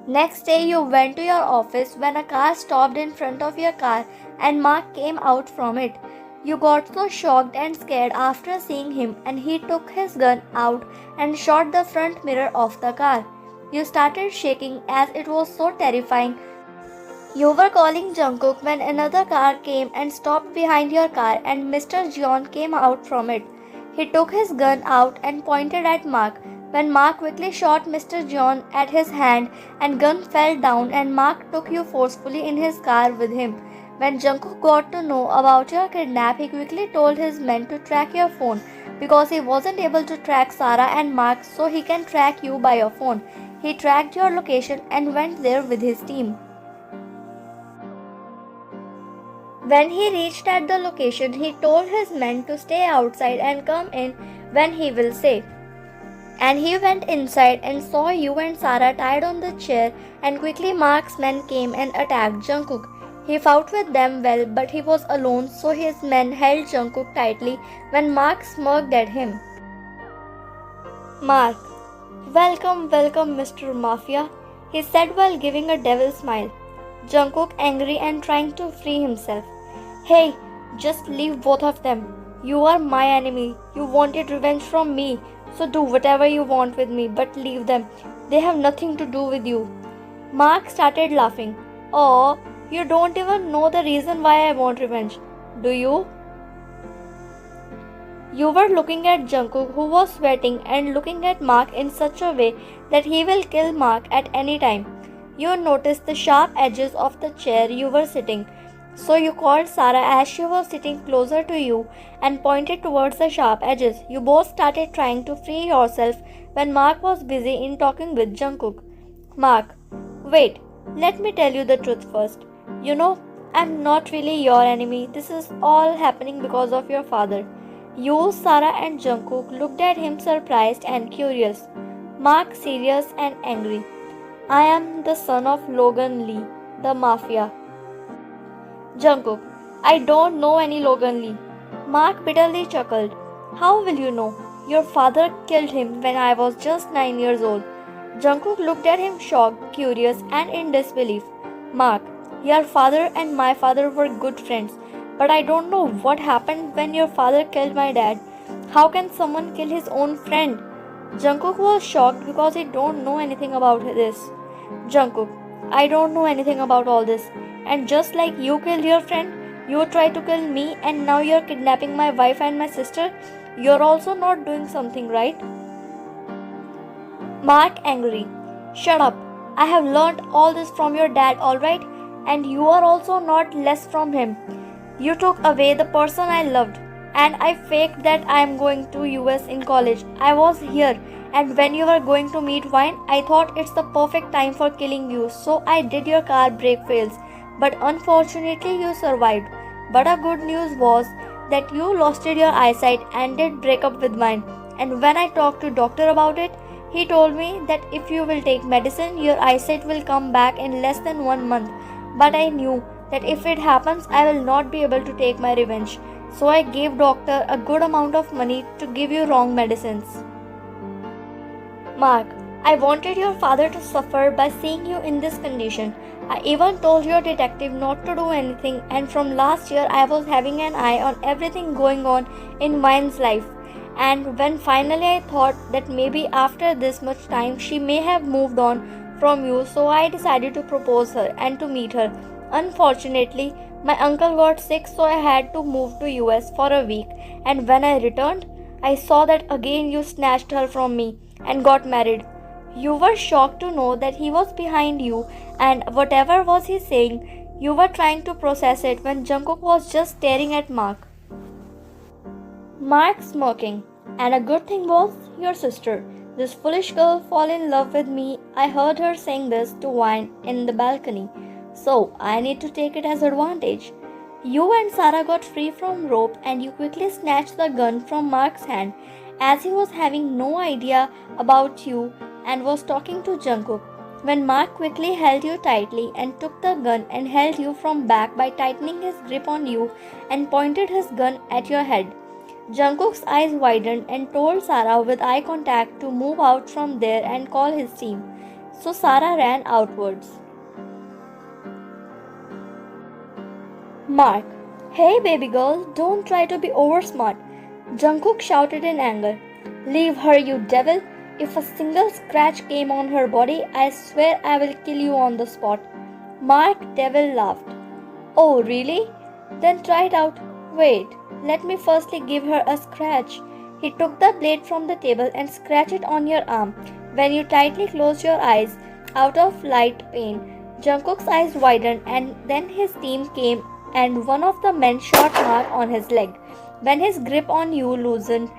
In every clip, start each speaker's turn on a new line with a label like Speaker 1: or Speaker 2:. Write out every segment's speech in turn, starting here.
Speaker 1: Next day, you went to your office when a car stopped in front of your car and Mark came out from it. You got so shocked and scared after seeing him, and he took his gun out and shot the front mirror of the car. You started shaking as it was so terrifying. You were calling Jungkook when another car came and stopped behind your car, and Mr. Jeon came out from it. He took his gun out and pointed at Mark. When Mark quickly shot Mr. Jeon at his hand, and gun fell down, and Mark took you forcefully in his car with him. When Jungkook got to know about your kidnap, he quickly told his men to track your phone because he wasn't able to track Sarah and Mark, so he can track you by your phone. He tracked your location and went there with his team. When he reached at the location, he told his men to stay outside and come in when he will say. And he went inside and saw you and Sarah tied on the chair, and quickly Mark's men came and attacked Jungkook. He fought with them well, but he was alone, so his men held Jungkook tightly when Mark smirked at him. Mark, welcome, welcome, Mr. Mafia, he said while giving a devil smile. Jungkook angry and trying to free himself. Hey, just leave both of them. You are my enemy. You wanted revenge from me. So do whatever you want with me, but leave them. They have nothing to do with you. Mark started laughing. Oh, you don't even know the reason why I want revenge, do you? You were looking at Jungkook, who was sweating, and looking at Mark in such a way that he will kill Mark at any time. You noticed the sharp edges of the chair you were sitting. So you called Sarah as she was sitting closer to you and pointed towards the sharp edges. You both started trying to free yourself when Mark was busy in talking with Jungkook. Mark, wait, let me tell you the truth first. You know, I'm not really your enemy. This is all happening because of your father. You, Sarah, and Jungkook looked at him surprised and curious. Mark serious and angry. I am the son of Logan Lee, the Mafia. Jungkook, I don't know any Logan Lee. Mark bitterly chuckled. How will you know? Your father killed him when I was just 9 years old. Jungkook looked at him shocked, curious, and in disbelief. Mark, your father and my father were good friends, but I don't know what happened when your father killed my dad. How can someone kill his own friend? Jungkook was shocked because he don't know anything about this. Jungkook, I don't know anything about all this. And just like you killed your friend, you tried to kill me, and now you're kidnapping my wife and my sister. You're also not doing something right. Mark angry. Shut up. I have learnt all this from your dad, alright? And you are also not less from him. You took away the person I loved, and I faked that I am going to US in college. I was here, and when you were going to meet Wine, I thought it's the perfect time for killing you, so I did your car brake fails. But unfortunately you survived. But a good news was that you lost your eyesight and did break up with mine. And when I talked to doctor about it, he told me that if you will take medicine, your eyesight will come back in less than 1 month. But I knew that if it happens, I will not be able to take my revenge. So I gave doctor a good amount of money to give you wrong medicines. Mark, I wanted your father to suffer by seeing you in this condition. I even told your detective not to do anything, and from last year I was having an eye on everything going on in Wine's life. And when finally I thought that maybe after this much time she may have moved on from you, so I decided to propose her and to meet her. Unfortunately, my uncle got sick, so I had to move to US for a week, and when I returned, I saw that again you snatched her from me and got married. You were shocked to know that he was behind you, and whatever was he saying, you were trying to process it when Jungkook was just staring at Mark. Mark smirking. And a good thing was your sister. This foolish girl fall in love with me. I heard her saying this to Wine in the balcony. So I need to take it as advantage. You and Sarah got free from rope, and you quickly snatched the gun from Mark's hand as he was having no idea about you and was talking to Jungkook. When Mark quickly held you tightly and took the gun and held you from back by tightening his grip on you and pointed his gun at your head. Jungkook's eyes widened and told Sarah with eye contact to move out from there and call his team. So Sarah ran outwards. Mark, hey baby girl, don't try to be oversmart. Jungkook shouted in anger. Leave her, you devil. If a single scratch came on her body, I swear I will kill you on the spot. Mark Devil laughed. Oh, really? Then try it out. Wait, let me firstly give her a scratch. He took the blade from the table and scratched it on your arm. When you tightly closed your eyes, out of light pain, Jungkook's eyes widened and then his team came and one of the men shot Mark on his leg. When his grip on you loosened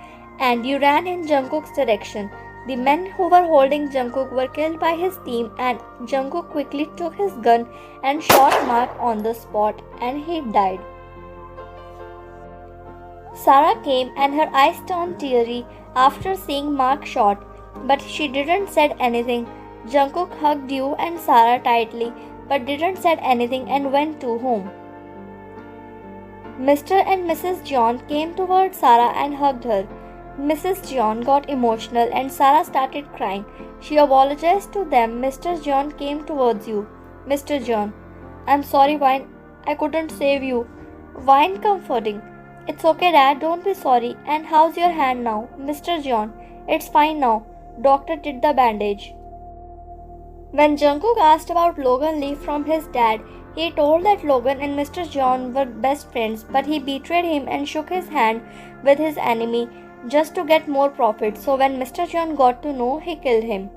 Speaker 1: and you ran in Jungkook's direction, the men who were holding Jungkook were killed by his team and Jungkook quickly took his gun and shot Mark on the spot and he died. Sarah came and her eyes turned teary after seeing Mark shot, but she didn't said anything. Jungkook hugged you and Sarah tightly but didn't said anything and went to home. Mr. and Mrs. John came toward Sarah and hugged her. Mrs. John got emotional and Sarah started crying. She apologized to them. Mr. John came towards you. Mr. John, I'm sorry, Vine. I couldn't save you. Vine comforting. It's okay, Dad. Don't be sorry. And how's your hand now? Mr. John, it's fine now. Doctor did the bandage. When Jungkook asked about Logan Lee from his dad, he told that Logan and Mr. John were best friends, but he betrayed him and shook his hand with his enemy just to get more profit. So when Mr. John got to know, he killed him.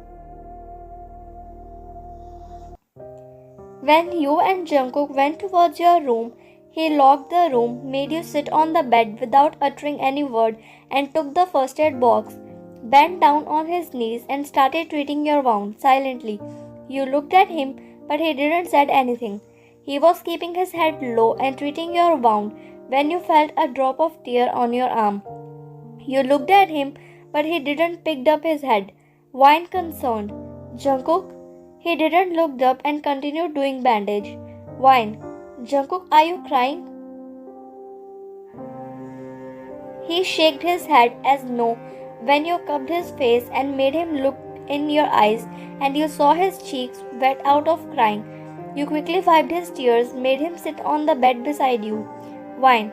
Speaker 1: When you and Jungkook went towards your room, he locked the room, made you sit on the bed without uttering any word, and took the first aid box, bent down on his knees, and started treating your wound silently. You looked at him, but he didn't said anything. He was keeping his head low and treating your wound when you felt a drop of tear on your arm. You looked at him, but he didn't picked up his head. Wine concerned. Jungkook? He didn't looked up and continued doing bandage. Wine. Jungkook, are you crying? He shook his head as no when you cupped his face and made him look in your eyes and you saw his cheeks wet out of crying. You quickly wiped his tears, made him sit on the bed beside you. Wine.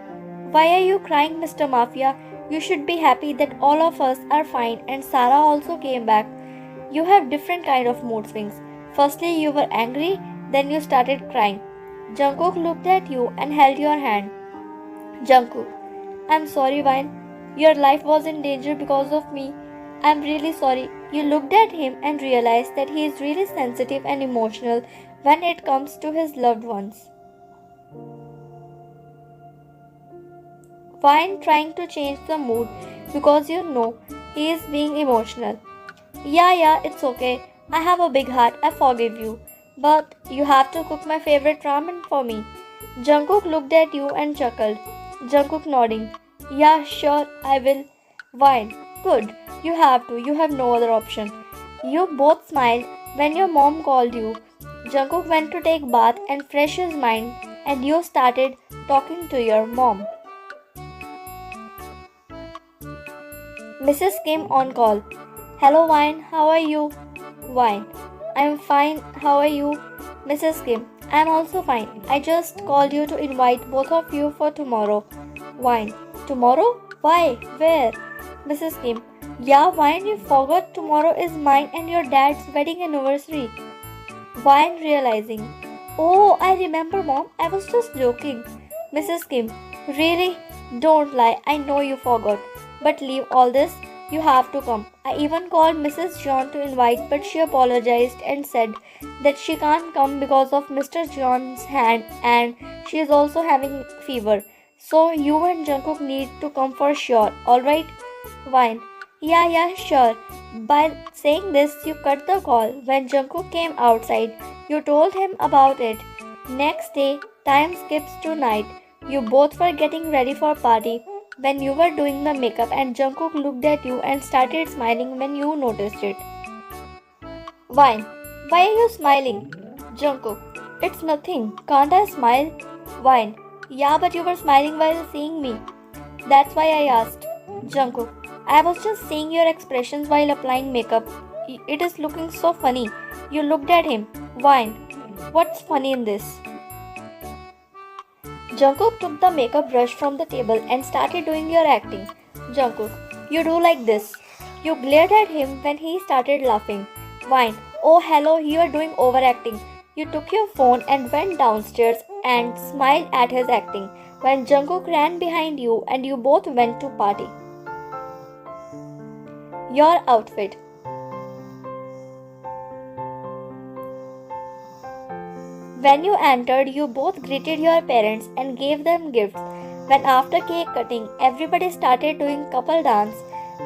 Speaker 1: Why are you crying, Mr. Mafia? You should be happy that all of us are fine and Sarah also came back. You have different kind of mood swings. Firstly, you were angry, then you started crying. Jungkook looked at you and held your hand. Jungkook. I'm sorry, Wine. Your life was in danger because of me. I'm really sorry. You looked at him and realized that he is really sensitive and emotional when it comes to his loved ones. Wine trying to change the mood because you know he is being emotional. Yeah, it's okay. I have a big heart. I forgive you. But you have to cook my favorite ramen for me. Jungkook looked at you and chuckled. Jungkook nodding. Yeah, sure, I will. Wine. Good. You have to. You have no other option. You both smiled when your mom called you. Jungkook went to take bath and fresh his mind and you started talking to your mom. Mrs. Kim on call. Hello, Wine. How are you? Wine. I'm fine. How are you? Mrs. Kim. I'm also fine. I just called you to invite both of you for tomorrow. Wine. Tomorrow? Why? Where? Mrs. Kim. Yeah, Wine, you forgot tomorrow is mine and your dad's wedding anniversary. Wine realizing. Oh, I remember, Mom. I was just joking. Mrs. Kim. Really? Don't lie. I know you forgot. But leave all this. You have to come. I even called Mrs. John to invite, but she apologized and said that she can't come because of Mr. John's hand and she is also having fever. So you and Jungkook need to come for sure. Alright? Wine. Yeah, sure. By saying this, you cut the call. When Jungkook came outside, you told him about it. Next day, time skips to night. You both were getting ready for party when you were doing the makeup and Jungkook looked at you and started smiling when you noticed it. Wine. Why are you smiling? Jungkook. It's nothing. Can't I smile? Wine. Yeah, but you were smiling while seeing me. That's why I asked. Jungkook. I was just seeing your expressions while applying makeup. It is looking so funny. You looked at him. Wine. What's funny in this? Jungkook took the makeup brush from the table and started doing your acting. Jungkook, you do like this. You glared at him when he started laughing. Wine. Oh hello, you are doing overacting. You took your phone and went downstairs and smiled at his acting when Jungkook ran behind you and you both went to party. Your outfit. When you entered, you both greeted your parents and gave them gifts. When after cake cutting, everybody started doing couple dance,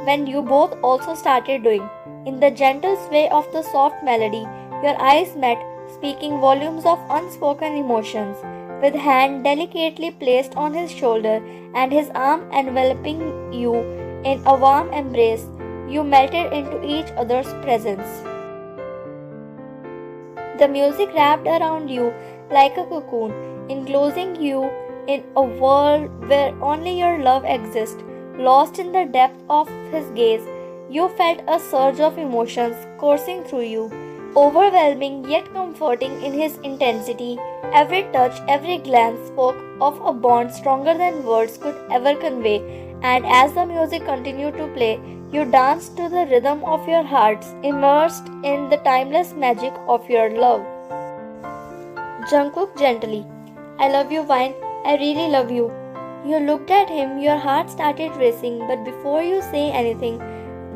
Speaker 1: when you both also started doing. In the gentle sway of the soft melody, your eyes met, speaking volumes of unspoken emotions. With hand delicately placed on his shoulder and his arm enveloping you in a warm embrace, you melted into each other's presence. The music wrapped around you like a cocoon, enclosing you in a world where only your love exists. Lost in the depth of his gaze, you felt a surge of emotions coursing through you, overwhelming yet comforting in his intensity. Every touch, every glance spoke of a bond stronger than words could ever convey, and as the music continued to play, you danced to the rhythm of your hearts, immersed in the timeless magic of your love. Jungkook gently. I love you, Vine. I really love you. You looked at him, your heart started racing, but before you say anything,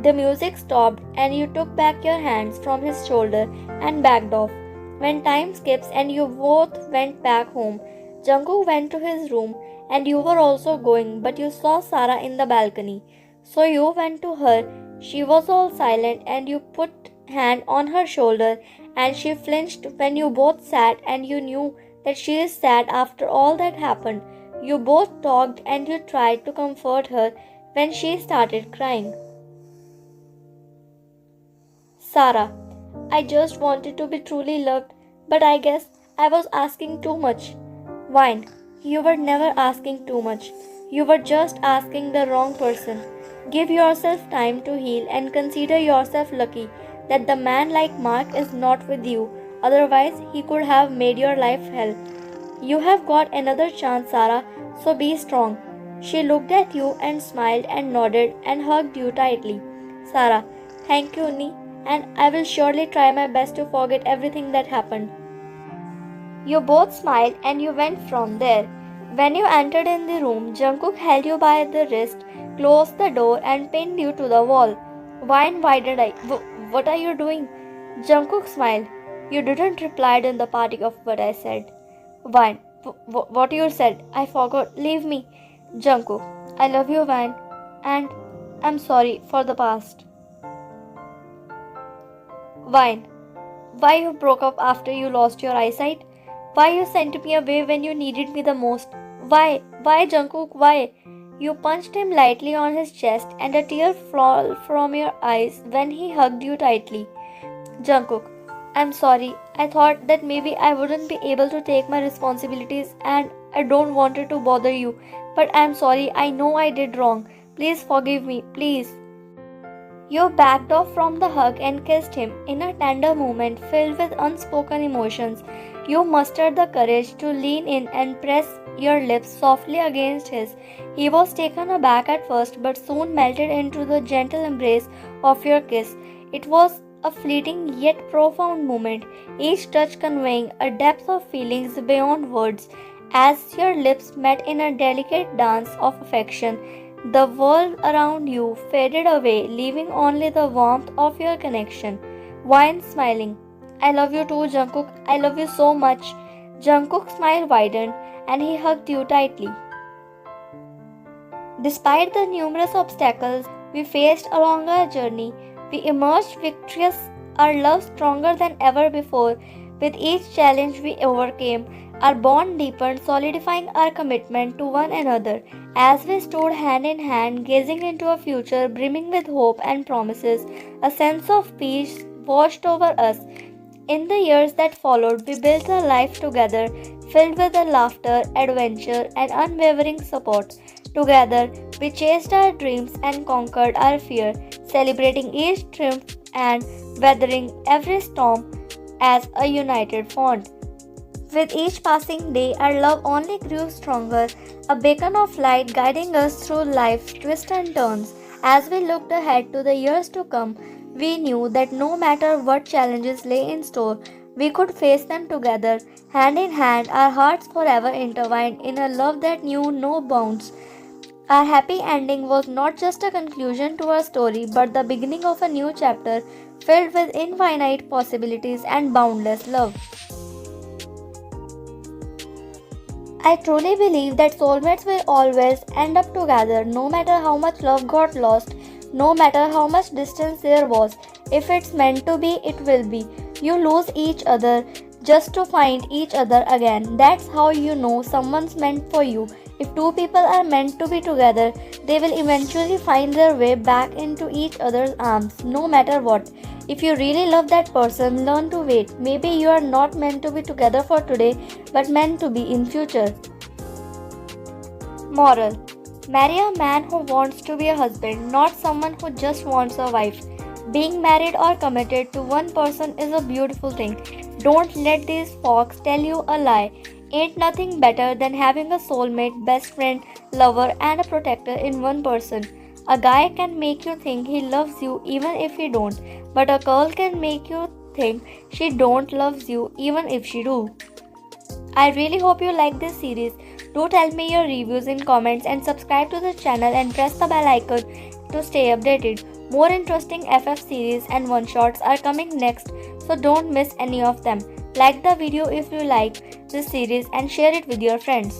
Speaker 1: the music stopped and you took back your hands from his shoulder and backed off. When time skips and you both went back home, Jungkook went to his room and you were also going, but you saw Sarah in the balcony. So you went to her. She was all silent and you put hand on her shoulder and she flinched when you both sat and you knew that she is sad after all that happened. You both talked and you tried to comfort her when she started crying. Sarah, I just wanted to be truly loved, but I guess I was asking too much. Wine, you were never asking too much. You were just asking the wrong person. Give yourself time to heal and consider yourself lucky that the man like Mark is not with you. Otherwise, he could have made your life hell. You have got another chance, Sarah, so be strong. She looked at you and smiled and nodded and hugged you tightly. Sarah, thank you, Nee, and I will surely try my best to forget everything that happened. You both smiled and you went from there. When you entered in the room, Jungkook held you by the wrist, closed the door and pinned you to the wall. Wine widened eye. What are you doing? Jungkook smiled. You didn't reply in the party of what I said. Wine. What you said? I forgot. Leave me. Jungkook. I love you, Wine. And I'm sorry for the past. Wine. Why you broke up after you lost your eyesight? Why you sent me away when you needed me the most? Why? Why, Jungkook? Why? You punched him lightly on his chest and a tear fell from your eyes when he hugged you tightly. Jungkook, I'm sorry. I thought that maybe I wouldn't be able to take my responsibilities and I don't wanted to bother you. But I'm sorry. I know I did wrong. Please forgive me. Please. You backed off from the hug and kissed him in a tender moment filled with unspoken emotions. You mustered the courage to lean in and press your lips softly against his. He was taken aback at first but soon melted into the gentle embrace of your kiss. It was a fleeting yet profound moment, each touch conveying a depth of feelings beyond words. As your lips met in a delicate dance of affection, the world around you faded away, leaving only the warmth of your connection. Wine smiling. I love you too, Jungkook. I love you so much. Jungkook's smile widened and he hugged you tightly. Despite the numerous obstacles we faced along our journey, we emerged victorious, our love stronger than ever before. With each challenge we overcame, our bond deepened, solidifying our commitment to one another. As we stood hand in hand, gazing into a future brimming with hope and promises, a sense of peace washed over us. In the years that followed, we built a life together, filled with the laughter, adventure, and unwavering support. Together, we chased our dreams and conquered our fear, celebrating each triumph and weathering every storm as a united front. With each passing day, our love only grew stronger, a beacon of light guiding us through life's twists and turns. As we looked ahead to the years to come, we knew that no matter what challenges lay in store, we could face them together, hand in hand, our hearts forever intertwined in a love that knew no bounds. Our happy ending was not just a conclusion to our story, but the beginning of a new chapter filled with infinite possibilities and boundless love. I truly believe that soulmates will always end up together no matter how much love got lost, no matter how much distance there was. If it's meant to be, it will be. You lose each other just to find each other again. That's how you know someone's meant for you. If two people are meant to be together, they will eventually find their way back into each other's arms, no matter what. If you really love that person, learn to wait. Maybe you are not meant to be together for today, but meant to be in future. Moral: marry a man who wants to be a husband, not someone who just wants a wife. Being married or committed to one person is a beautiful thing. Don't let these folks tell you a lie. Ain't nothing better than having a soulmate, best friend, lover, and a protector in one person. A guy can make you think he loves you even if he don't, but a girl can make you think she don't loves you even if she do. I really hope you like this series. Do tell me your reviews in comments and subscribe to the channel and press the bell icon to stay updated. More interesting FF series and one-shots are coming next, so don't miss any of them. Like the video if you like this series and share it with your friends.